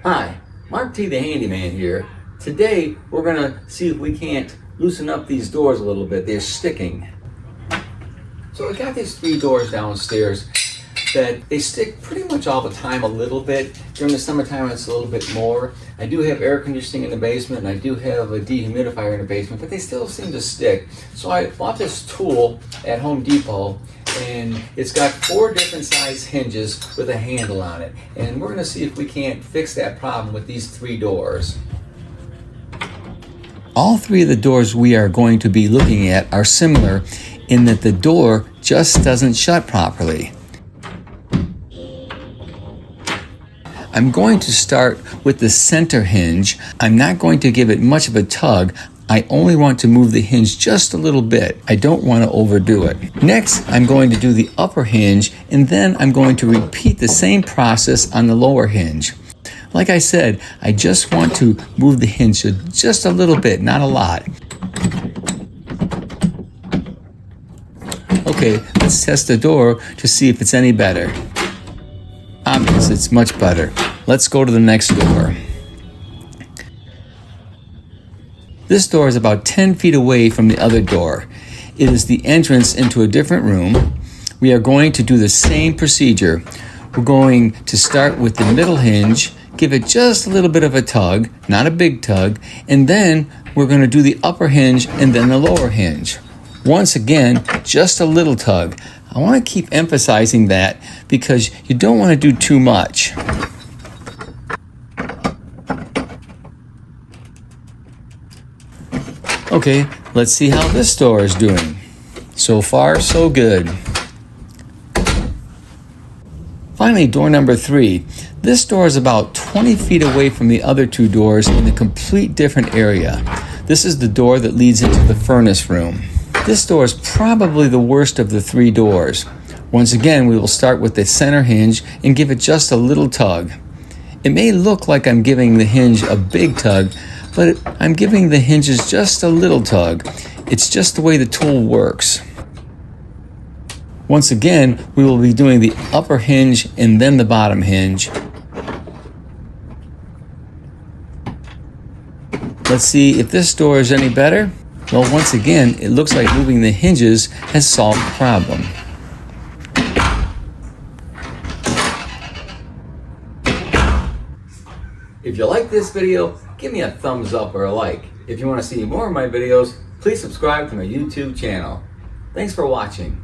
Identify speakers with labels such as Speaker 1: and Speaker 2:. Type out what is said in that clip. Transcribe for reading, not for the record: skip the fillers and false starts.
Speaker 1: Hi, Mark T the Handyman here. Today we're going to see if we can't loosen up these doors a little bit. They're sticking. So I got these 3 doors downstairs that they stick pretty much all the time a little bit. During the summertime it's a little bit more. I do have air conditioning in the basement and I do have a dehumidifier in the basement, but they still seem to stick. So I bought this tool at Home Depot, and it's got 4 different size hinges with a handle on it. And we're gonna see if we can't fix that problem with these 3 doors. All 3 of the doors we are going to be looking at are similar in that the door just doesn't shut properly. I'm going to start with the center hinge. I'm not going to give it much of a tug. I only want to move the hinge just a little bit. I don't want to overdo it. Next, I'm going to do the upper hinge, and then I'm going to repeat the same process on the lower hinge. Like I said, I just want to move the hinge just a little bit, not a lot. Okay, let's test the door to see if it's any better. Obvious, it's much better. Let's go to the next door. This door is about 10 feet away from the other door. It is the entrance into a different room. We are going to do the same procedure. We're going to start with the middle hinge, give it just a little bit of a tug, not a big tug, and then we're going to do the upper hinge and then the lower hinge. Once again, just a little tug. I want to keep emphasizing that because you don't want to do too much. Okay, let's see how this door is doing. So far, so good. Finally, door number 3. This door is about 20 feet away from the other 2 doors in a complete different area. This is the door that leads into the furnace room. This door is probably the worst of the 3 doors. Once again, we will start with the center hinge and give it just a little tug. It may look like I'm giving the hinge a big tug, but I'm giving the hinges just a little tug. It's just the way the tool works. Once again, we will be doing the upper hinge and then the bottom hinge. Let's see if this door is any better. Well, once again, it looks like moving the hinges has solved the problem. If you like this video, give me a thumbs up or a like. If you want to see more of my videos, please subscribe to my YouTube channel. Thanks for watching.